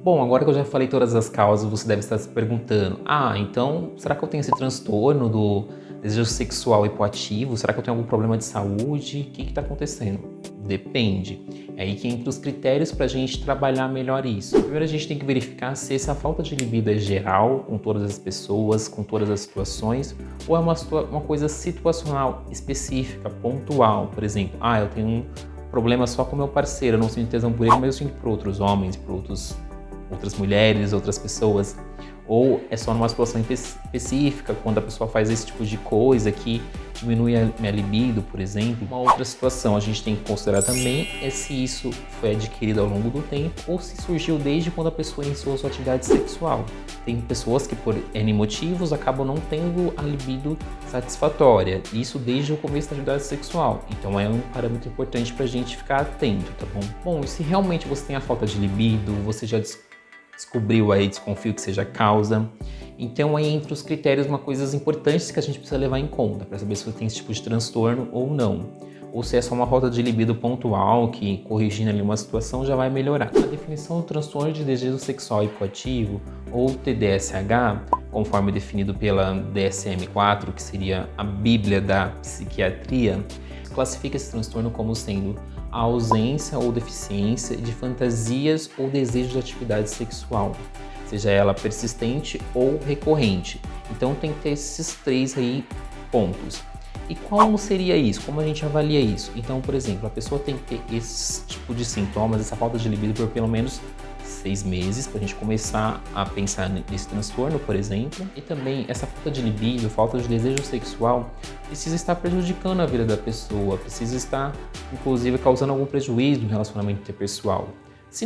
Bom, agora que eu já falei todas as causas, você deve estar se perguntando: então será que eu tenho esse transtorno do desejo sexual hipoativo? Será que eu tenho algum problema de saúde? O que está acontecendo? Depende. É aí que entra os critérios para a gente trabalhar melhor isso. Primeiro a gente tem que verificar se essa falta de libido é geral, com todas as pessoas, com todas as situações, ou é uma coisa situacional, específica, pontual. Por exemplo, eu tenho um problema só com meu parceiro, eu não sinto tesão por ele, mas eu sinto por outros homens, por outras mulheres, outras pessoas. Ou é só numa situação específica, quando a pessoa faz esse tipo de coisa que diminui a minha libido, por exemplo. Uma outra situação a gente tem que considerar também é se isso foi adquirido ao longo do tempo ou se surgiu desde quando a pessoa iniciou sua atividade sexual. Tem pessoas que por N motivos acabam não tendo a libido satisfatória, isso desde o começo da atividade sexual. Então é um parâmetro importante para a gente ficar atento, tá bom? Bom, e se realmente você tem a falta de libido, você já descobriu aí, desconfio que seja causa. Então aí entre os critérios, coisas importantes que a gente precisa levar em conta para saber se você tem esse tipo de transtorno ou não. Ou se é só uma falta de libido pontual que, corrigindo ali uma situação, já vai melhorar. A definição do transtorno de desejo sexual hipoativo, ou TDSH, conforme definido pela DSM-4, que seria a bíblia da psiquiatria, classifica esse transtorno como sendo a ausência ou deficiência de fantasias ou desejos de atividade sexual, seja ela persistente ou recorrente. Então tem que ter esses três aí pontos. E como seria isso? Como a gente avalia isso? Então, por exemplo, a pessoa tem que ter esse tipo de sintomas, essa falta de libido por pelo menos 6 meses, para a gente começar a pensar nesse transtorno, por exemplo. E também essa falta de libido, falta de desejo sexual, precisa estar prejudicando a vida da pessoa, precisa estar, inclusive, causando algum prejuízo no relacionamento interpessoal. Se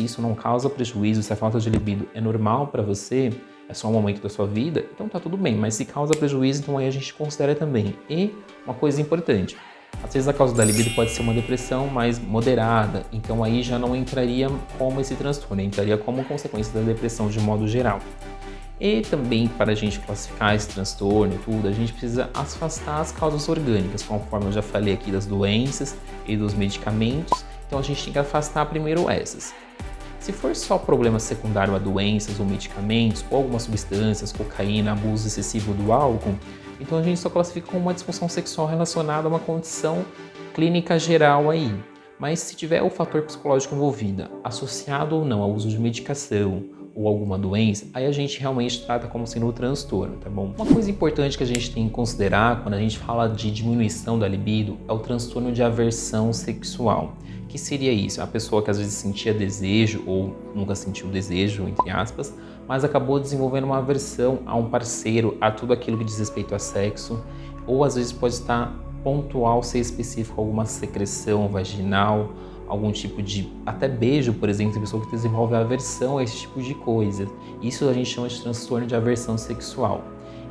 isso não causa prejuízo, se a falta de libido é normal para você, é só um momento da sua vida, então tá tudo bem. Mas se causa prejuízo, então aí a gente considera também. E uma coisa importante, às vezes a causa da libido pode ser uma depressão mais moderada, então aí já não entraria como esse transtorno, entraria como consequência da depressão de modo geral. E também, para a gente classificar esse transtorno e tudo, a gente precisa afastar as causas orgânicas, conforme eu já falei aqui das doenças e dos medicamentos, então a gente tem que afastar primeiro essas. Se for só problema secundário a doenças ou medicamentos, ou algumas substâncias, cocaína, abuso excessivo do álcool, então a gente só classifica como uma disfunção sexual relacionada a uma condição clínica geral aí. Mas se tiver o fator psicológico envolvido, associado ou não ao uso de medicação ou alguma doença, aí a gente realmente trata como sendo um transtorno, tá bom? Uma coisa importante que a gente tem que considerar quando a gente fala de diminuição da libido é o transtorno de aversão sexual. Que seria isso? A pessoa que às vezes sentia desejo ou nunca sentiu desejo, entre aspas, mas acabou desenvolvendo uma aversão a um parceiro, a tudo aquilo que diz respeito a sexo, ou às vezes pode estar pontual, ser específico, alguma secreção vaginal, algum tipo de, até beijo, por exemplo, tem pessoa que desenvolve aversão a esse tipo de coisa. Isso a gente chama de transtorno de aversão sexual.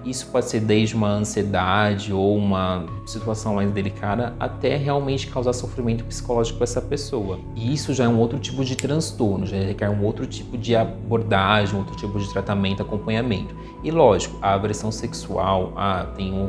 Isso pode ser desde uma ansiedade ou uma situação mais delicada até realmente causar sofrimento psicológico para essa pessoa. E isso já é um outro tipo de transtorno, já requer um outro tipo de abordagem, outro tipo de tratamento, acompanhamento. E lógico, a aversão sexual, tem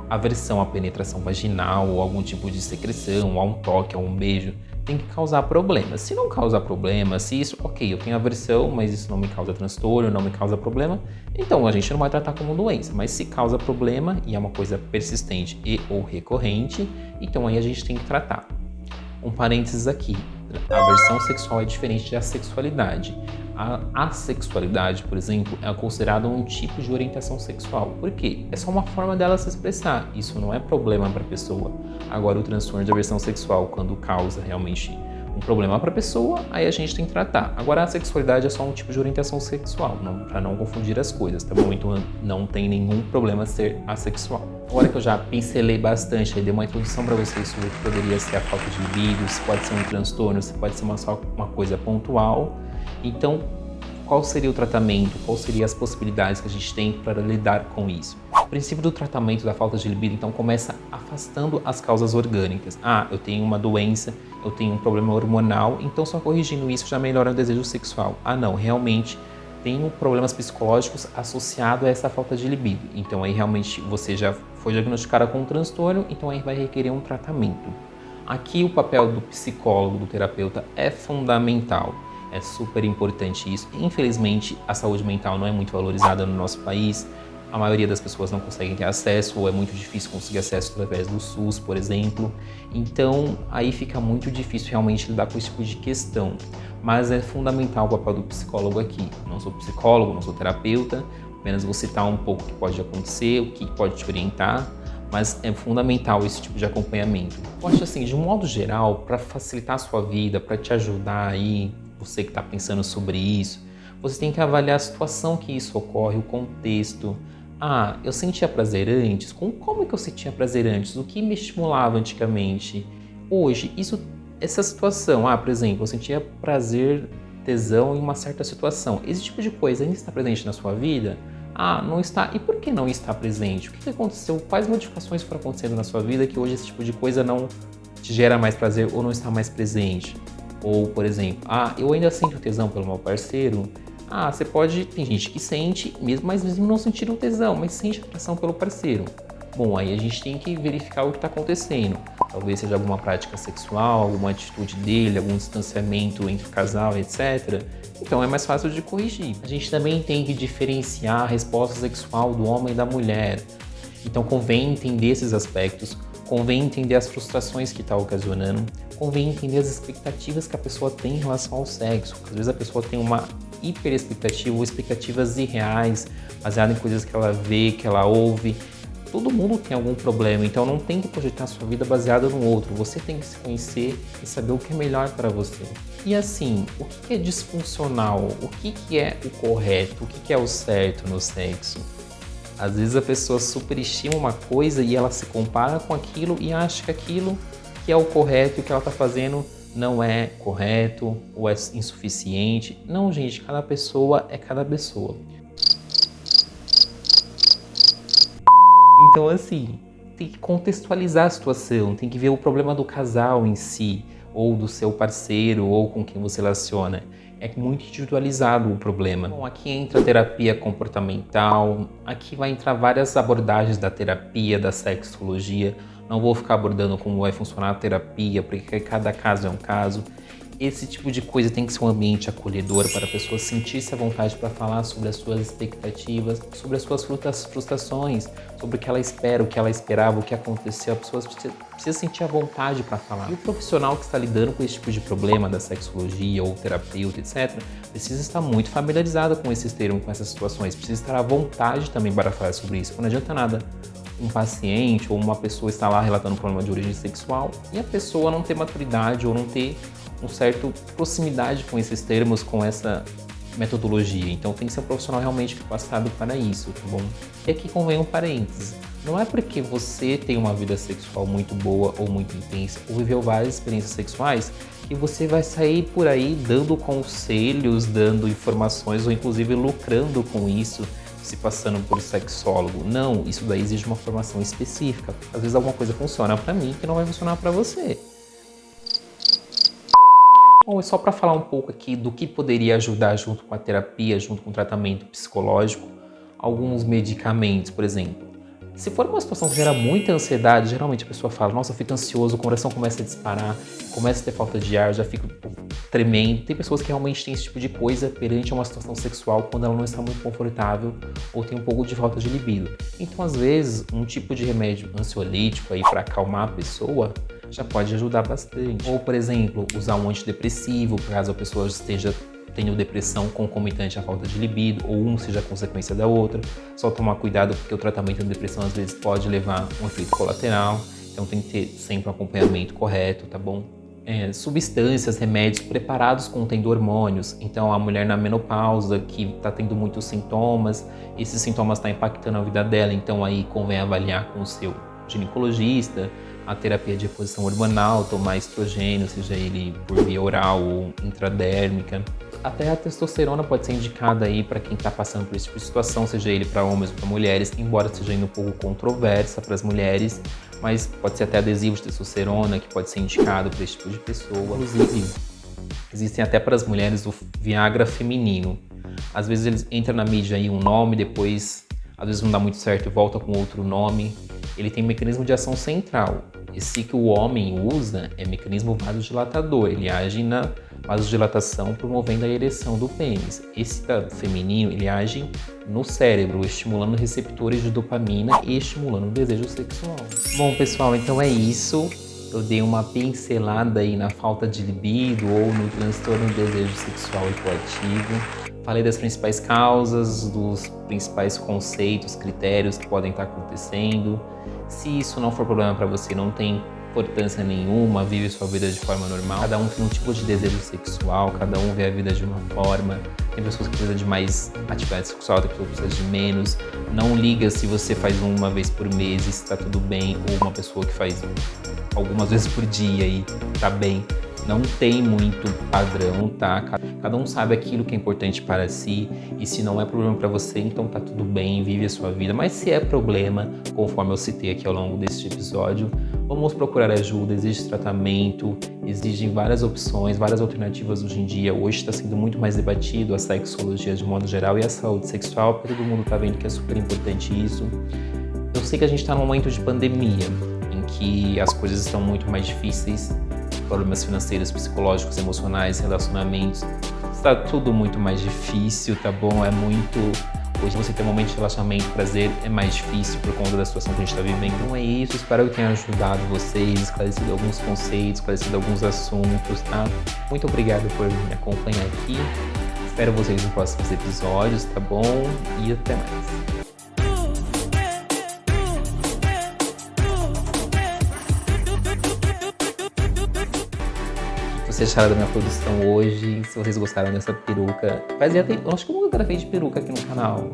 aversão à penetração vaginal ou algum tipo de secreção, a um toque, a um beijo, tem que causar problema. Se não causar problema, se isso, ok, eu tenho aversão, mas isso não me causa transtorno, não me causa problema, então a gente não vai tratar como doença. Mas se causa problema e é uma coisa persistente e ou recorrente, então aí a gente tem que tratar. Um parênteses aqui, a aversão sexual é diferente da sexualidade. A assexualidade, por exemplo, é considerada um tipo de orientação sexual. Por quê? É só uma forma dela se expressar. Isso não é problema para a pessoa. Agora, o transtorno de aversão sexual, quando causa realmente um problema para a pessoa, aí a gente tem que tratar. Agora, a sexualidade é só um tipo de orientação sexual, para não confundir as coisas, tá bom? Então, não tem nenhum problema ser assexual. Agora que eu já pincelei bastante, aí dei uma introdução para vocês sobre o que poderia ser a falta de libido, se pode ser um transtorno, se pode ser só uma coisa pontual. Então, qual seria o tratamento? Quais seriam as possibilidades que a gente tem para lidar com isso? O princípio do tratamento da falta de libido, então, começa afastando as causas orgânicas. Eu tenho uma doença, eu tenho um problema hormonal, então só corrigindo isso já melhora o desejo sexual. Não, realmente tenho problemas psicológicos associados a essa falta de libido. Então aí realmente você já foi diagnosticada com um transtorno, então aí vai requerer um tratamento. Aqui o papel do psicólogo, do terapeuta é fundamental. É super importante isso. Infelizmente, a saúde mental não é muito valorizada no nosso país. A maioria das pessoas não conseguem ter acesso, ou é muito difícil conseguir acesso através do SUS, por exemplo. Então, aí fica muito difícil realmente lidar com esse tipo de questão. Mas é fundamental o papel do psicólogo aqui. Não sou psicólogo, não sou terapeuta, apenas vou citar um pouco o que pode acontecer, o que pode te orientar, mas é fundamental esse tipo de acompanhamento. Eu acho assim, de um modo geral, para facilitar a sua vida, para te ajudar aí, você que está pensando sobre isso, você tem que avaliar a situação que isso ocorre, o contexto. Ah, eu sentia prazer antes? Como é que eu sentia prazer antes? O que me estimulava antigamente? Hoje, essa situação, por exemplo, eu sentia prazer, tesão em uma certa situação. Esse tipo de coisa ainda está presente na sua vida? Ah, não está. E por que não está presente? O que aconteceu? Quais modificações foram acontecendo na sua vida que hoje esse tipo de coisa não te gera mais prazer ou não está mais presente? Ou, por exemplo, eu ainda sinto tesão pelo meu parceiro. Você pode. Tem gente que sente, mas mesmo não sentir o tesão, mas sente atração pelo parceiro. Bom, aí a gente tem que verificar o que está acontecendo. Talvez seja alguma prática sexual, alguma atitude dele, algum distanciamento entre o casal, etc. Então é mais fácil de corrigir. A gente também tem que diferenciar a resposta sexual do homem e da mulher. Então convém entender esses aspectos, convém entender as frustrações que está ocasionando, convém entender as expectativas que a pessoa tem em relação ao sexo. Às vezes a pessoa tem uma hiper expectativa ou expectativas irreais, baseadas em coisas que ela vê, que ela ouve. Todo mundo tem algum problema, então não tem que projetar a sua vida baseada no outro. Você tem que se conhecer e saber o que é melhor para você. E assim, o que é disfuncional? O que é o correto? O que é o certo no sexo? Às vezes a pessoa superestima uma coisa e ela se compara com aquilo e acha que aquilo que é o correto e o que ela está fazendo não é correto ou é insuficiente. Não, gente, cada pessoa é cada pessoa. Então, assim, tem que contextualizar a situação, tem que ver o problema do casal em si, ou do seu parceiro, ou com quem você relaciona. É muito individualizado o problema. Bom, aqui entra a terapia comportamental, aqui vai entrar várias abordagens da terapia, da sexologia. Não vou ficar abordando como vai funcionar a terapia, porque cada caso é um caso. Esse tipo de coisa tem que ser um ambiente acolhedor para a pessoa sentir-se à vontade para falar sobre as suas expectativas, sobre as suas frustrações, sobre o que ela espera, o que ela esperava, o que aconteceu. A pessoa precisa sentir à vontade para falar. E o profissional que está lidando com esse tipo de problema da sexologia ou terapeuta, etc., precisa estar muito familiarizado com esses termos, com essas situações. Precisa estar à vontade também para falar sobre isso. Não adianta nada um paciente ou uma pessoa estar lá relatando um problema de origem sexual e a pessoa não ter maturidade ou não ter um certo proximidade com esses termos, com essa metodologia. Então tem que ser um profissional realmente capacitado para isso, tá bom? E aqui convém um parênteses. Não é porque você tem uma vida sexual muito boa ou muito intensa ou viveu várias experiências sexuais que você vai sair por aí dando conselhos, dando informações ou inclusive lucrando com isso, se passando por sexólogo. Não, isso daí exige uma formação específica. Às vezes alguma coisa funciona para mim que não vai funcionar para você. Bom, é só para falar um pouco aqui do que poderia ajudar junto com a terapia, junto com o tratamento psicológico, alguns medicamentos, por exemplo. Se for uma situação que gera muita ansiedade, geralmente a pessoa fala, nossa, eu fico ansioso, o coração começa a disparar, começa a ter falta de ar, já fico tremendo. Tem pessoas que realmente têm esse tipo de coisa perante uma situação sexual quando ela não está muito confortável ou tem um pouco de falta de libido. Então, às vezes, um tipo de remédio ansiolítico aí para acalmar a pessoa já pode ajudar bastante. Ou, por exemplo, usar um antidepressivo, caso a pessoa esteja tendo depressão concomitante à falta de libido, ou um seja consequência da outra. Só tomar cuidado porque o tratamento da depressão às vezes pode levar a um efeito colateral, então tem que ter sempre um acompanhamento correto, tá bom? Substâncias, remédios preparados contendo hormônios. Então a mulher na menopausa que está tendo muitos sintomas, esses sintomas estão impactando a vida dela, então aí convém avaliar com o seu ginecologista a terapia de reposição hormonal, tomar estrogênio, seja ele por via oral ou intradérmica. Até a testosterona pode ser indicada aí para quem está passando por esse tipo de situação, seja ele para homens ou para mulheres, embora seja ainda um pouco controversa para as mulheres, mas pode ser até adesivo de testosterona que pode ser indicado para esse tipo de pessoa. Inclusive, existem até para as mulheres o Viagra feminino. Às vezes eles entram na mídia aí um nome, depois às vezes não dá muito certo e volta com outro nome. Ele tem mecanismo de ação central. Esse que o homem usa é mecanismo vasodilatador. Ele age vasodilatação, promovendo a ereção do pênis. Esse feminino, ele age no cérebro, estimulando receptores de dopamina e estimulando o desejo sexual. Bom, pessoal, então é isso. Eu dei uma pincelada aí na falta de libido ou no transtorno do desejo sexual hipoativo. Falei das principais causas, dos principais conceitos, critérios que podem estar acontecendo. Se isso não for problema para você, não tem importância nenhuma, vive sua vida de forma normal. Cada um tem um tipo de desejo sexual, cada um vê a vida de uma forma. Tem pessoas que precisam de mais atividade sexual, tem pessoas que precisam de menos. Não liga se você faz uma vez por mês e está tudo bem, ou uma pessoa que faz algumas vezes por dia e tá bem. Não tem muito padrão, tá? Cada um sabe aquilo que é importante para si, e se não é problema para você, então tá tudo bem, vive a sua vida. Mas se é problema, conforme eu citei aqui ao longo deste episódio, vamos procurar ajuda, existe tratamento, existem várias opções, várias alternativas hoje em dia. Hoje está sendo muito mais debatido a sexologia de modo geral e a saúde sexual, porque todo mundo tá vendo que é super importante isso. Eu sei que a gente está num momento de pandemia, em que as coisas estão muito mais difíceis, problemas financeiros, psicológicos, emocionais, relacionamentos, está tudo muito mais difícil, tá bom? Hoje você ter um momento de relaxamento, prazer, é mais difícil por conta da situação que a gente está vivendo. Então é isso, espero que tenha ajudado vocês, esclarecido alguns conceitos, esclarecido alguns assuntos, tá? Muito obrigado por me acompanhar aqui, espero vocês nos próximos episódios, tá bom? E até mais. Vocês acharam da minha produção hoje, se vocês gostaram dessa peruca. Fazia tempo, eu acho que eu nunca gravei de peruca aqui no canal.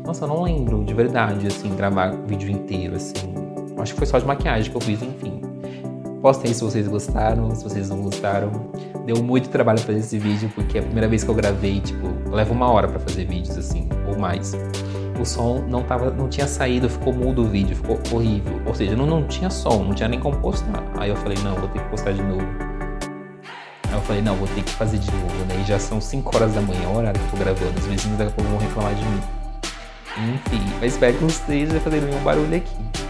Nossa, eu não lembro de verdade, assim, gravar vídeo inteiro, assim. Acho que foi só de maquiagem que eu fiz, enfim. Postem se vocês gostaram, se vocês não gostaram. Deu muito trabalho fazer esse vídeo, porque é a primeira vez que eu gravei, tipo, leva 1 hora pra fazer vídeos, assim, ou mais. O som não tinha saído, ficou mudo o vídeo, ficou horrível. Ou seja, não tinha som, não tinha nem como postar. Aí eu falei, não, vou ter que postar de novo. Aí eu falei, não, vou ter que fazer de novo, né? E já são 5 horas da manhã, o horário que eu tô gravando. Os vizinhos daqui a pouco vão reclamar de mim. Enfim, mas espero que não esteja fazendo nenhum barulho aqui.